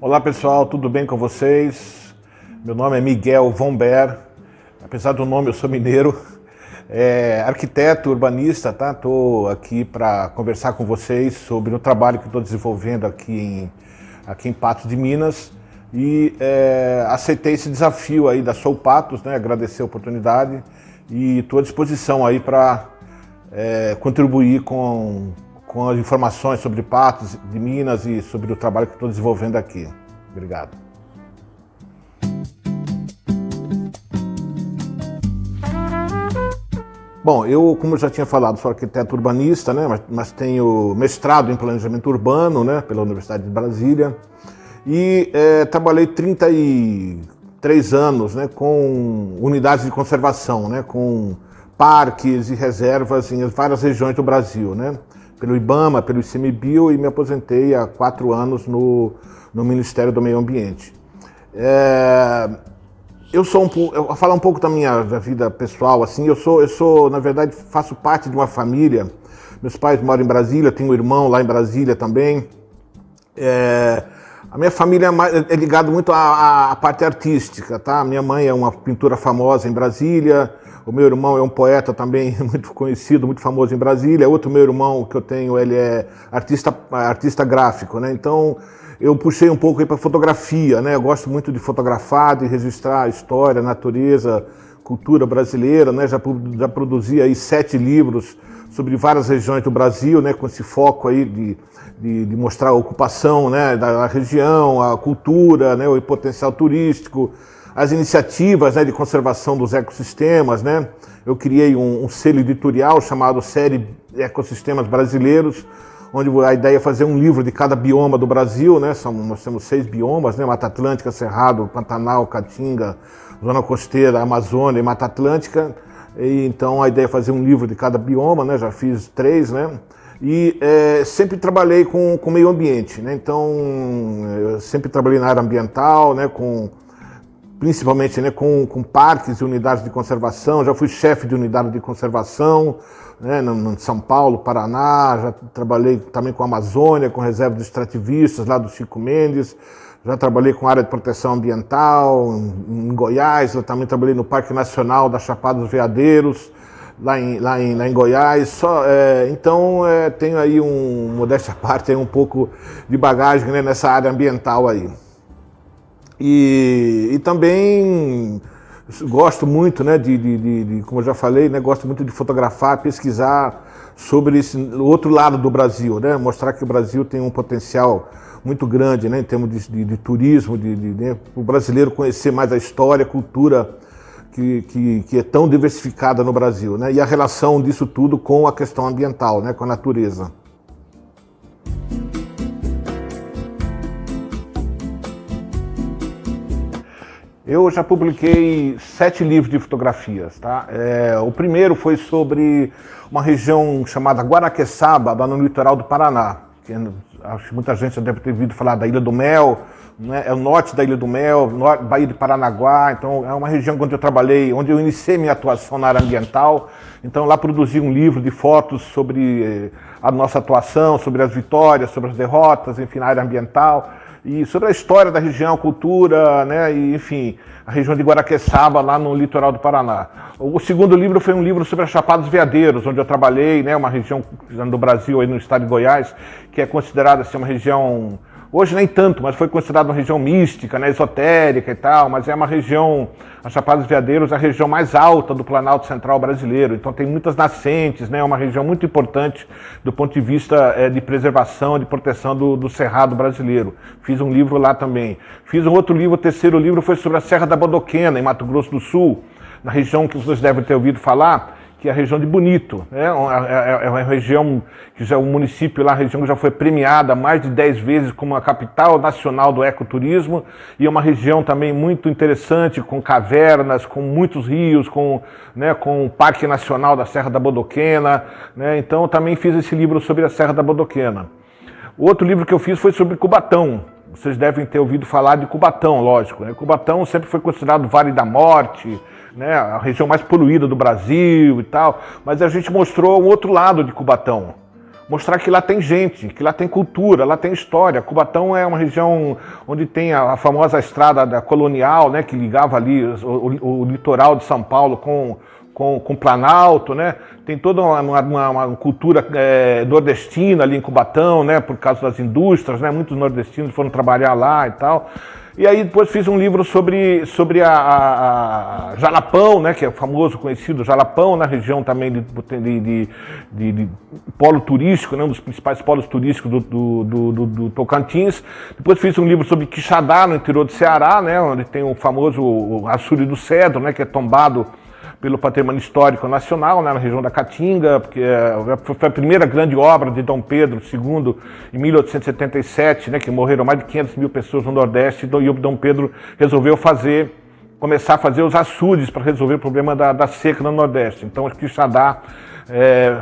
Olá pessoal, tudo bem com vocês? Meu nome é Miguel Vomber, apesar do nome eu sou mineiro, arquiteto, urbanista, tá? Estou aqui para conversar com vocês sobre o trabalho que estou desenvolvendo aqui em Patos de Minas e aceitei esse desafio aí da Sou Patos, né? Agradecer a oportunidade e estou à disposição aí para contribuir com as informações sobre Patos de Minas e sobre o trabalho que estou desenvolvendo aqui. Obrigado. Bom, eu, como eu já tinha falado, sou arquiteto urbanista, né, mas tenho mestrado em planejamento urbano, né, pela Universidade de Brasília e trabalhei 33 anos, né, com unidades de conservação, né, com parques e reservas em várias regiões do Brasil, né, pelo IBAMA, pelo ICMBio, e me aposentei há 4 anos no Ministério do Meio Ambiente. Eu vou falar um pouco da minha vida pessoal, assim, eu sou, na verdade, faço parte de uma família. Meus pais moram em Brasília, tenho um irmão lá em Brasília também. A minha família é ligada muito à parte artística, tá? Minha mãe é uma pintora famosa em Brasília, o meu irmão é um poeta também muito conhecido, muito famoso em Brasília. Outro meu irmão que eu tenho, ele é artista gráfico, né? Então eu puxei um pouco aí para fotografia, né? Eu gosto muito de fotografar, de registrar a história, a natureza, cultura brasileira, né? Já produzi aí 7 livros sobre várias regiões do Brasil, né? Com esse foco aí de mostrar a ocupação, né? Da região, a cultura, né? O potencial turístico, as iniciativas, né, de conservação dos ecossistemas, né? Eu criei um selo editorial chamado Série Ecossistemas Brasileiros, onde a ideia é fazer um livro de cada bioma do Brasil, né? Nós temos 6 biomas, né? Mata Atlântica, Cerrado, Pantanal, Caatinga, Zona Costeira, Amazônia e Mata Atlântica. E, então a ideia é fazer um livro de cada bioma, né? Já fiz 3, né? E sempre trabalhei com meio ambiente, né? Então eu sempre trabalhei na área ambiental, né? Principalmente, né, com parques e unidades de conservação. Já fui chefe de unidade de conservação, né, em São Paulo, Paraná. Já trabalhei também com a Amazônia, com reserva de extrativistas lá do Chico Mendes. Já trabalhei com área de proteção ambiental em Goiás. Eu também trabalhei no Parque Nacional da Chapada dos Veadeiros, lá em Goiás. Então tenho aí, modéstia à parte, aí um pouco de bagagem, né, nessa área ambiental aí. E também gosto muito, né, como eu já falei, né, gosto muito de fotografar, pesquisar sobre esse outro lado do Brasil, né, mostrar que o Brasil tem um potencial muito grande, né, em termos de turismo, né, o brasileiro conhecer mais a história, a cultura que é tão diversificada no Brasil, né, e a relação disso tudo com a questão ambiental, né, com a natureza. Eu já publiquei 7 livros de fotografias, tá? O primeiro foi sobre uma região chamada Guaraqueçaba, lá no litoral do Paraná. Acho que muita gente já deve ter ouvido falar da Ilha do Mel, né? É o norte da Ilha do Mel, Baía de Paranaguá. Então é uma região onde eu trabalhei, onde eu iniciei minha atuação na área ambiental. Então lá produzi um livro de fotos sobre a nossa atuação, sobre as vitórias, sobre as derrotas, enfim, na área ambiental. E sobre a história da região, cultura, né, e, enfim, a região de Guaraqueçaba, lá no litoral do Paraná. O segundo livro foi um livro sobre a Chapada dos Veadeiros, onde eu trabalhei, né, uma região do Brasil, aí no estado de Goiás, que é considerada assim, uma região, hoje nem tanto, mas foi considerada uma região mística, né, esotérica e tal, mas é uma região, a Chapada dos Veadeiros é a região mais alta do Planalto Central brasileiro, então tem muitas nascentes, né, é uma região muito importante do ponto de vista de preservação, de proteção do Cerrado brasileiro. Fiz um livro lá também. Fiz um outro livro, o terceiro livro foi sobre a Serra da Bodoquena, em Mato Grosso do Sul, na região que vocês devem ter ouvido falar, que é a região de Bonito, né? É uma região que já, o município lá, a região que já foi premiada mais de 10 vezes como a capital nacional do ecoturismo, e é uma região também muito interessante, com cavernas, com muitos rios, né, com o Parque Nacional da Serra da Bodoquena, né? Então eu também fiz esse livro sobre a Serra da Bodoquena. O outro livro que eu fiz foi sobre Cubatão. Vocês devem ter ouvido falar de Cubatão, lógico, né? Cubatão sempre foi considerado o Vale da Morte, né, a região mais poluída do Brasil e tal, mas a gente mostrou um outro lado de Cubatão, mostrar que lá tem gente, que lá tem cultura, lá tem história. Cubatão é uma região onde tem a famosa estrada da colonial, né, que ligava ali o litoral de São Paulo com Planalto, né? Tem toda uma cultura nordestina ali em Cubatão, né? Por causa das indústrias, né? Muitos nordestinos foram trabalhar lá e tal. E aí depois fiz um livro sobre a Jalapão, né? Que é o famoso, conhecido Jalapão, na região também de polo turístico, né? Um dos principais polos turísticos do Tocantins. Depois fiz um livro sobre Quixadá, no interior do Ceará, né? Onde tem o famoso Açude do Cedro, né? Que é tombado pelo Patrimônio Histórico Nacional, né, na região da Caatinga, porque foi a primeira grande obra de Dom Pedro II, em 1877, né, que morreram mais de 500 mil pessoas no Nordeste, e o Dom Pedro resolveu começar a fazer os açudes para resolver o problema da seca no Nordeste. Então, acho que Quixadá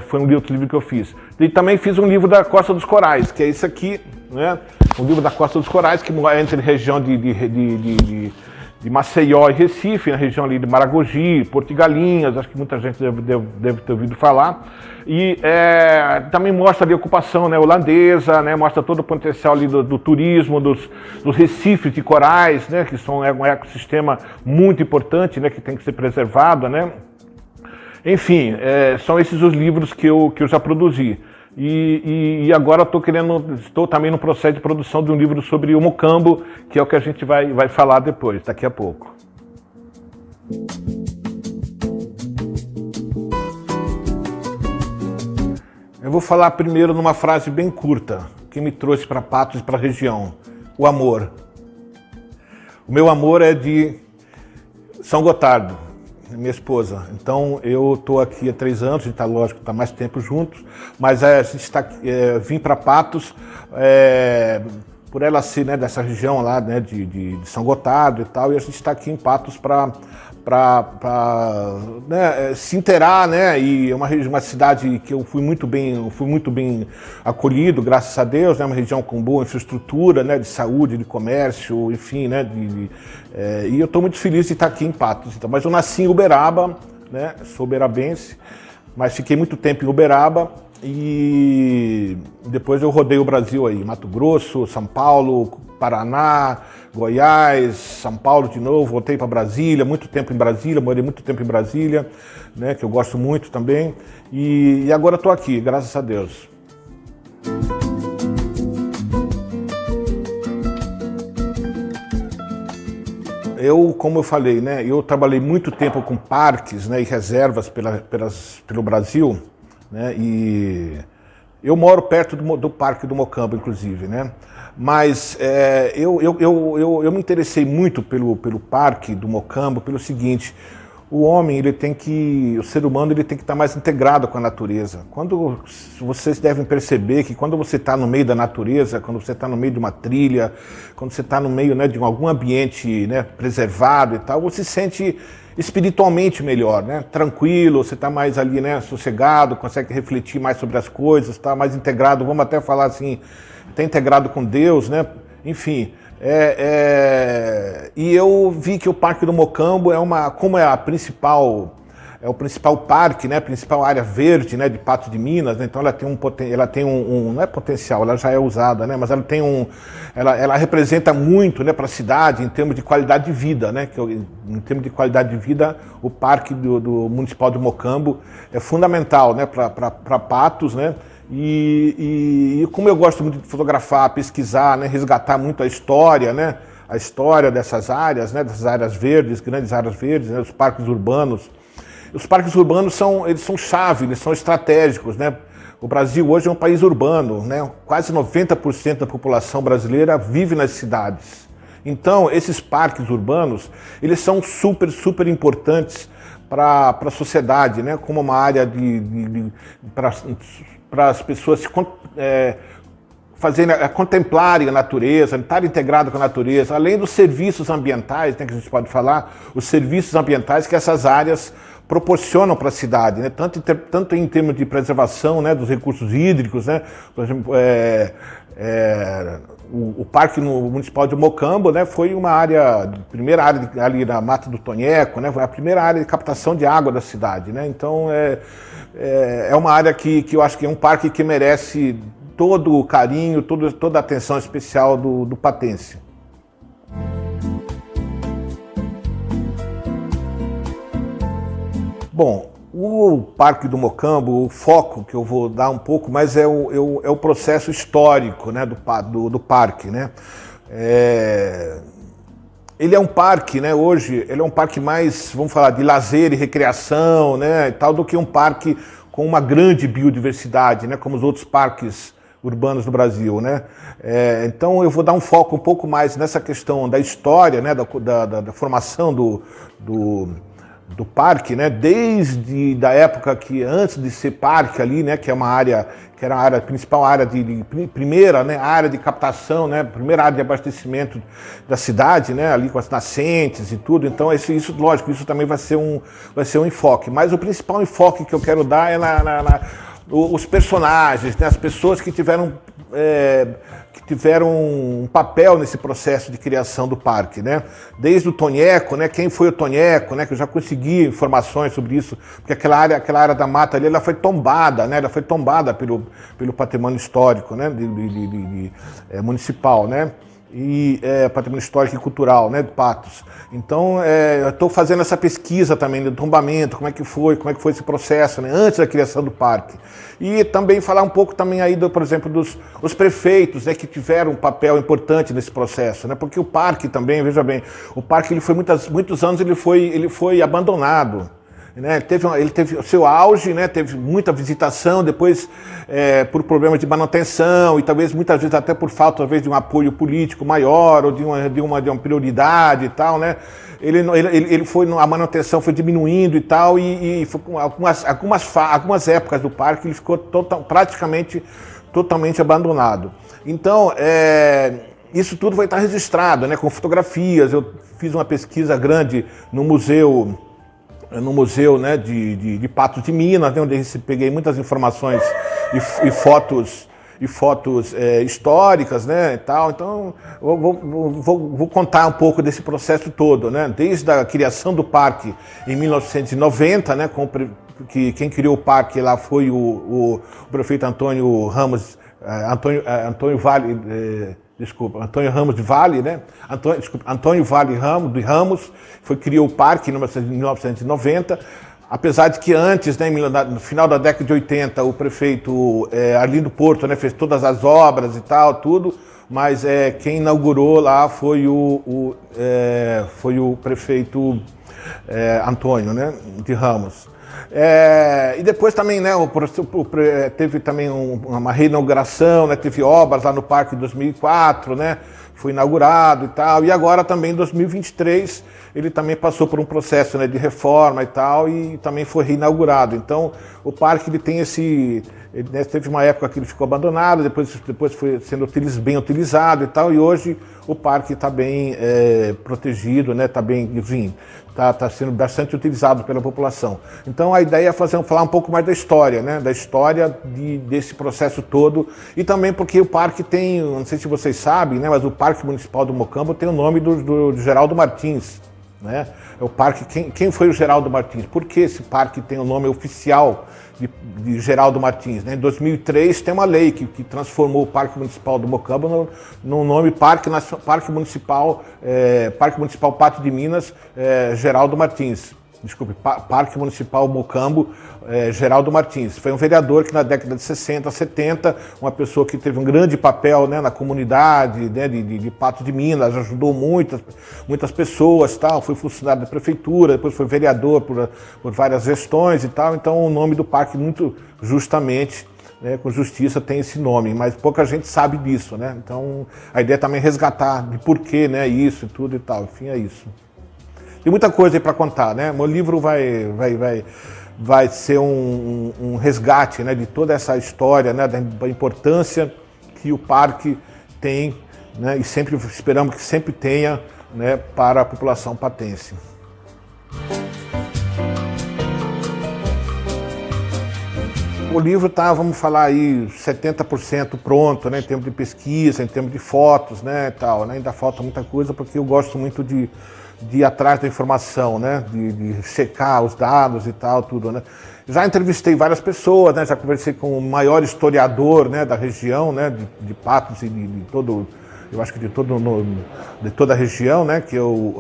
foi um outro livro que eu fiz. E também fiz um livro da Costa dos Corais, que é esse aqui, né, um livro da Costa dos Corais, que é entre a região de Maceió e Recife, na região ali de Maragogi, Porto de Galinhas, acho que muita gente deve ter ouvido falar. E também mostra ali a ocupação, né, holandesa, né, mostra todo o potencial ali do turismo, dos recifes de corais, né, que são um ecossistema muito importante, né, que tem que ser preservado, né. Enfim, são esses os livros que eu já produzi. E agora estou também no processo de produção de um livro sobre o Mocambo, que é o que a gente vai falar depois, daqui a pouco. Eu vou falar primeiro numa frase bem curta, que me trouxe para Patos e para a região: o amor. O meu amor é de São Gotardo, minha esposa. Então eu estou aqui há 3 anos, a gente lógico, está mais tempo juntos, mas a gente vim para Patos por ela ser, né, dessa região lá, né, de São Gotardo e tal, e a gente está aqui em Patos para né, se inteirar, né, e é uma cidade que eu fui muito bem acolhido, graças a Deus, né, uma região com boa infraestrutura, né, de saúde, de comércio, enfim, né, e eu estou muito feliz de estar aqui em Patos. Então, mas eu nasci em Uberaba, né, sou uberabense, mas fiquei muito tempo em Uberaba e depois eu rodei o Brasil aí, Mato Grosso, São Paulo, Paraná, Goiás, São Paulo de novo, voltei para Brasília, muito tempo em Brasília, morei muito tempo em Brasília, né, que eu gosto muito também, e agora estou aqui, graças a Deus. Como eu falei, né, eu trabalhei muito tempo com parques, né, e reservas pelo Brasil, né, e eu moro perto do Parque do Mocambo, inclusive, né, mas eu me interessei muito pelo Parque do Mocambo pelo seguinte: o homem, o ser humano, ele tem que estar mais integrado com a natureza. Vocês devem perceber que quando você está no meio da natureza, quando você está no meio de uma trilha, quando você está no meio, né, de algum ambiente, né, preservado e tal, você se sente espiritualmente melhor, né, tranquilo, você está mais ali, né, sossegado, consegue refletir mais sobre as coisas, está mais integrado, vamos até falar assim, está integrado com Deus, né, enfim. E eu vi que o Parque do Mocambo como é o principal parque, né, principal área verde, né, de Patos de Minas, né, então ela tem não é potencial, ela já é usada, né, mas ela representa muito, né, para a cidade em termos de qualidade de vida, né, em termos de qualidade de vida, o Parque do Municipal de Mocambo é fundamental, né, para Patos, né. E como eu gosto muito de fotografar, pesquisar, né, resgatar muito a história, né, a história dessas áreas, né, dessas áreas verdes, grandes áreas verdes, né, os parques urbanos. Os parques urbanos eles são chave, eles são estratégicos, né. O Brasil hoje é um país urbano, né, quase 90% da população brasileira vive nas cidades. Então, esses parques urbanos, eles são super importantes para a sociedade, né, como uma área para as pessoas contemplarem a natureza, estar integrado com a natureza, além dos serviços ambientais, né, que a gente pode falar, os serviços ambientais que essas áreas proporcionam para a cidade, né? Tanto em termos de preservação, né, dos recursos hídricos, né? Por exemplo, o Parque Municipal de Mocambo, né, foi primeira área ali na Mata do Tonheco, né, foi a primeira área de captação de água da cidade, né? Então é uma área que eu acho que é um parque que merece todo o carinho, toda a atenção especial do patense. Bom, o Parque do Mocambo, o foco que eu vou dar um pouco mais é o processo histórico, né, do parque, né? Ele é um parque, né, hoje, ele é um parque mais, vamos falar, de lazer e recreação, né, e tal, do que um parque com uma grande biodiversidade, né, como os outros parques urbanos do Brasil, né? Então eu vou dar um foco um pouco mais nessa questão da história, né, da formação do parque, né, desde da época que antes de ser parque ali, né, que era a principal área primeira, né, área de captação, né, primeira área de abastecimento da cidade, né, ali com as nascentes e tudo. Então isso lógico, isso também vai ser um enfoque. Mas o principal enfoque que eu quero dar é os personagens, né, as pessoas que tiveram um papel nesse processo de criação do parque, né? Desde o Tonheco, né? Quem foi o Tonheco, né? Que eu já consegui informações sobre isso, porque aquela área da mata ali, ela foi tombada, né? Ela foi tombada pelo patrimônio histórico, né? Municipal, né? E patrimônio histórico e cultural, né, de Patos. Então, eu estou fazendo essa pesquisa também do tombamento, como é que foi esse processo, né, antes da criação do parque. E também falar um pouco também aí, por exemplo, dos prefeitos, né, que tiveram um papel importante nesse processo, né, porque o parque também, veja bem, o parque ele foi muitos anos ele foi abandonado. Né, ele teve o seu auge, né, teve muita visitação, depois por problemas de manutenção e talvez muitas vezes até por falta talvez de um apoio político maior ou de uma prioridade e tal, né, a manutenção foi diminuindo e tal, e foi com algumas épocas do parque ele ficou praticamente totalmente abandonado. Então isso tudo vai estar registrado, né, com fotografias. Eu fiz uma pesquisa grande no museu, né, de Patos de Minas, né, onde peguei muitas informações e fotos históricas, né, e tal. Então, vou contar um pouco desse processo todo, né, desde a criação do parque em 1990, né, quem criou o parque lá foi o prefeito Antônio Ramos, Antônio Ramos de Vale, né? Antônio Vale Ramos criou o parque em 1990, apesar de que antes, né, no final da década de 80, o prefeito Arlindo Porto, né, fez todas as obras e tal, tudo, mas quem inaugurou lá foi o prefeito Antônio, né, de Ramos. E depois também, né, teve também uma reinauguração, né, teve obras lá no parque em 2004, né, foi inaugurado e tal, e agora também em 2023 ele também passou por um processo, né, de reforma e tal, e também foi reinaugurado. Então o parque ele tem teve uma época que ele ficou abandonado, depois foi sendo bem utilizado e tal, e hoje o parque está bem protegido, né, está bem, enfim, está sendo bastante utilizado pela população. Então a ideia é falar um pouco mais da história, né, da história desse processo todo, e também porque o parque tem, não sei se vocês sabem, né, mas o Parque Municipal do Mocambo tem o nome do Geraldo Martins, né? É o parque, quem foi o Geraldo Martins? Por que esse parque tem o nome oficial de Geraldo Martins, né? Em 2003 tem uma lei que transformou o Parque Municipal do Mocambo no nome Parque Municipal Patos de Minas, Geraldo Martins. Desculpe, Parque Municipal Mocambo, Geraldo Martins. Foi um vereador que na década de 60, 70, uma pessoa que teve um grande papel, né, na comunidade, né, de Patos de Minas, ajudou muitas pessoas, tal, foi funcionário da prefeitura, depois foi vereador por várias gestões e tal. Então o nome do parque muito justamente, né, com justiça tem esse nome, mas pouca gente sabe disso, né? Então a ideia também é resgatar de porquê, né, isso e tudo e tal. Enfim, é isso. Tem muita coisa aí para contar, né? Meu livro vai ser um resgate, né, de toda essa história, né, da importância que o parque tem, né, e sempre esperamos que sempre tenha, né, para a população patense. O livro está, vamos falar aí, 70% pronto, né, em termos de pesquisa, em termos de fotos, né, tal, né, ainda falta muita coisa porque eu gosto muito de ir atrás da informação, né, de checar os dados e tal, tudo, né. Já entrevistei várias pessoas, né, já conversei com o maior historiador, né, da região, né, de Patos e de todo, eu acho que de toda a região, né, que é o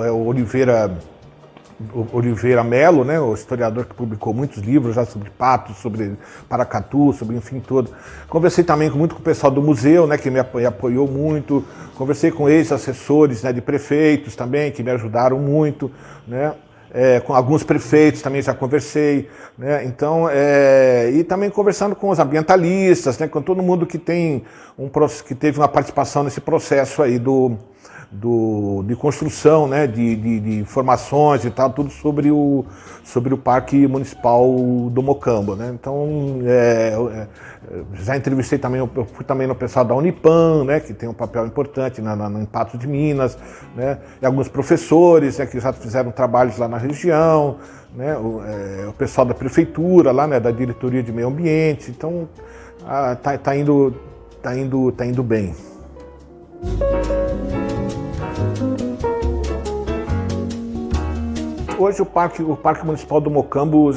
Oliveira Melo, né, o historiador que publicou muitos livros já sobre Patos, sobre Paracatu, sobre enfim todo. Conversei também muito com o pessoal do museu, né, que me apoiou muito. Conversei com ex-assessores, né, de prefeitos também, que me ajudaram muito, né. Com alguns prefeitos também já conversei, né? Então, e também conversando com os ambientalistas, né, com todo mundo que que teve uma participação nesse processo aí de construção, né, de informações e tal, tudo sobre o Parque Municipal do Mocambo, né? Então, já entrevistei também, eu fui também no pessoal da Unipam, né, que tem um papel importante no Patos de Minas, né, e alguns professores, né, que já fizeram trabalhos lá na região, né, o pessoal da prefeitura lá, né, da diretoria de meio ambiente. Então, tá indo bem. Hoje o Parque Municipal do Mocambo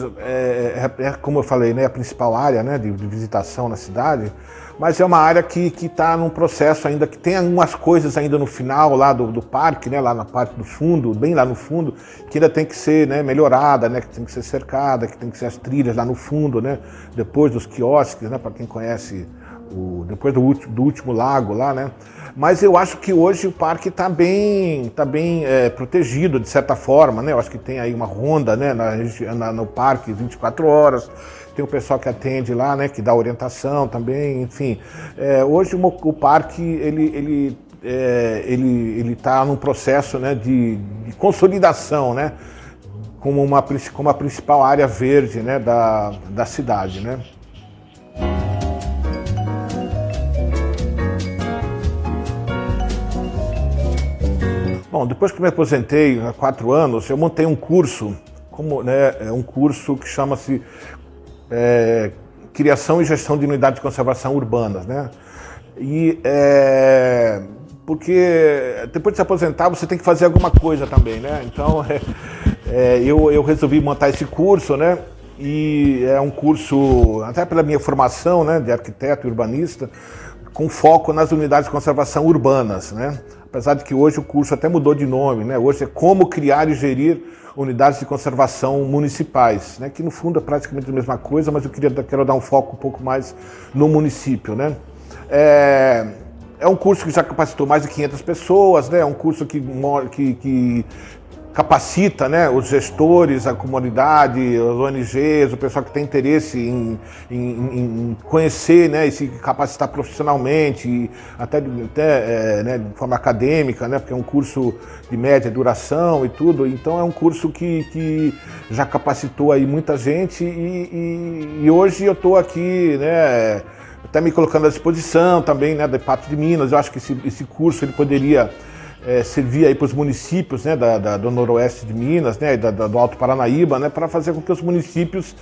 como eu falei, né, a principal área, né, de visitação na cidade, mas é uma área que está num processo ainda, que tem algumas coisas ainda no final lá do parque, né, lá na parte do fundo, bem lá no fundo, que ainda tem que ser, né, melhorada, né, que tem que ser cercada, que tem que ser as trilhas lá no fundo, né, depois dos quiosques, né, para quem conhece, depois do último lago lá, né. Mas eu acho que hoje o parque está bem protegido, de certa forma, né? Eu acho que tem aí uma ronda, né, no parque 24 horas, tem o pessoal que atende lá, né, que dá orientação também, enfim. Hoje o parque, ele está num processo, né, de consolidação, né, como a principal área verde, né, da cidade, né. Bom, depois que me aposentei há 4 anos, eu montei um curso, um curso que chama-se Criação e Gestão de Unidades de Conservação Urbanas, né? E porque depois de se aposentar você tem que fazer alguma coisa também, né? Então eu resolvi montar esse curso, né? E é um curso, até pela minha formação, né, de arquiteto e urbanista, com foco nas unidades de conservação urbanas, né? Apesar de que hoje o curso até mudou de nome, né? Hoje é Como Criar e Gerir Unidades de Conservação Municipais, né? Que no fundo é praticamente a mesma coisa, mas eu quero dar um foco um pouco mais no município, né? É um curso que já capacitou mais de 500 pessoas, né? É um curso que capacita, né, os gestores, a comunidade, as ONGs, o pessoal que tem interesse em conhecer, né, e se capacitar profissionalmente, e até né, de forma acadêmica, né, porque é um curso de média duração e tudo. Então é um curso que já capacitou aí muita gente e hoje eu estou aqui, né, até me colocando à disposição também, né, de Patos de Minas. Eu acho que esse curso ele poderia servir aí para os municípios, né, do noroeste de Minas, né, do Alto Paranaíba, né, para fazer com que os municípios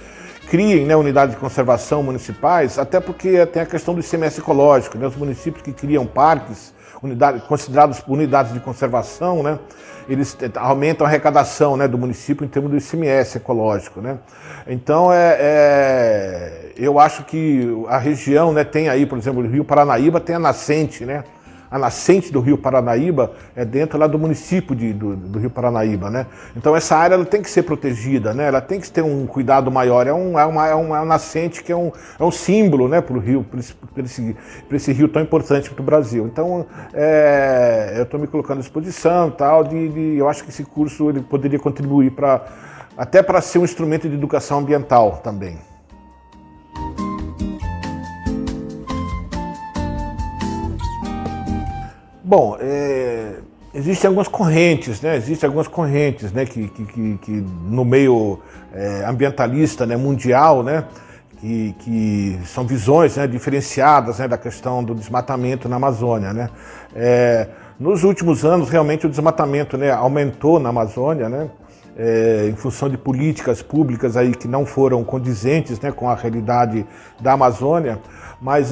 criem, né, unidades de conservação municipais, até porque tem a questão do ICMS ecológico, né, os municípios que criam parques, considerados unidades de conservação, né, eles aumentam a arrecadação, né, do município em termos do ICMS ecológico, né. Então eu acho que a região, né, tem aí, por exemplo, o Rio Paranaíba tem a nascente, né. A nascente do Rio Paranaíba é dentro lá do município do Rio Paranaíba, né? Então essa área ela tem que ser protegida, né? Ela tem que ter um cuidado maior. É uma nascente que é um símbolo, né, para o rio, para esse rio tão importante para o Brasil. Então eu estou me colocando à disposição e tal. Eu acho que esse curso ele poderia contribuir até para ser um instrumento de educação ambiental também. Bom, existem algumas correntes, né, que no meio ambientalista, né, mundial, né, que são visões, né, diferenciadas, né, da questão do desmatamento na Amazônia, né. Nos últimos anos, realmente, o desmatamento, né, aumentou na Amazônia, né, em função de políticas públicas aí que não foram condizentes, né, com a realidade da Amazônia, mas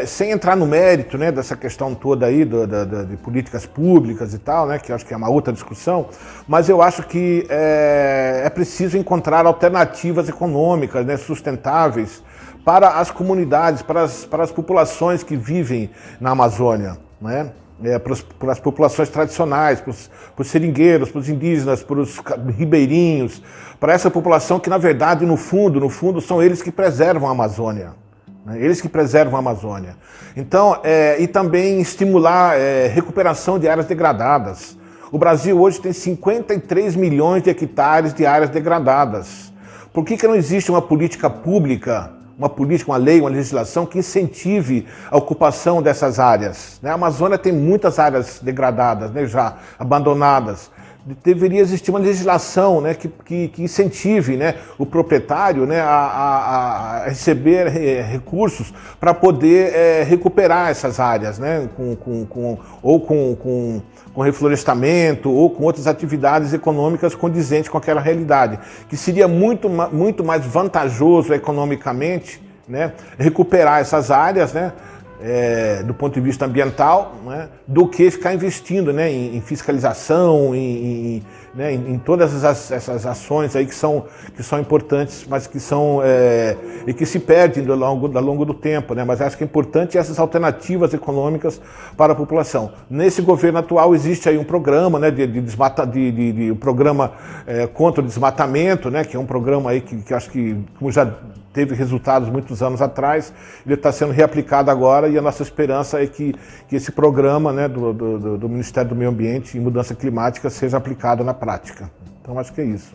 sem entrar no mérito, né, dessa questão toda aí de políticas públicas e tal, né, que eu acho que é uma outra discussão, mas eu acho que é preciso encontrar alternativas econômicas, né, sustentáveis para as comunidades, para as populações que vivem na Amazônia, né? Para as populações tradicionais, para os seringueiros, para os indígenas, para os ribeirinhos, para essa população que, na verdade, no fundo, são eles que preservam a Amazônia. Né? Eles que preservam a Amazônia. Então, e também estimular recuperação de áreas degradadas. O Brasil hoje tem 53 milhões de hectares de áreas degradadas. Por que não existe uma política pública, uma lei, uma legislação que incentive a ocupação dessas áreas? A Amazônia tem muitas áreas degradadas, né, já abandonadas. Deveria existir uma legislação, né, que incentive, né, o proprietário, né, a receber recursos para poder recuperar essas áreas, né, com reflorestamento ou com outras atividades econômicas condizentes com aquela realidade, que seria muito mais vantajoso economicamente, né, recuperar essas áreas, né, do ponto de vista ambiental, né, do que ficar investindo, né, em fiscalização, né, em todas essas ações aí que são importantes, mas que são e que se perdem ao longo do tempo, né? Mas acho que é importante essas alternativas econômicas para a população. Nesse governo atual existe aí um programa, né, um programa contra o desmatamento, né, que é um programa aí que acho que, como já teve resultados muitos anos atrás, ele está sendo reaplicado agora, e a nossa esperança é que esse programa, né, do Ministério do Meio Ambiente e Mudança Climática seja aplicado na prática. Então acho que é isso.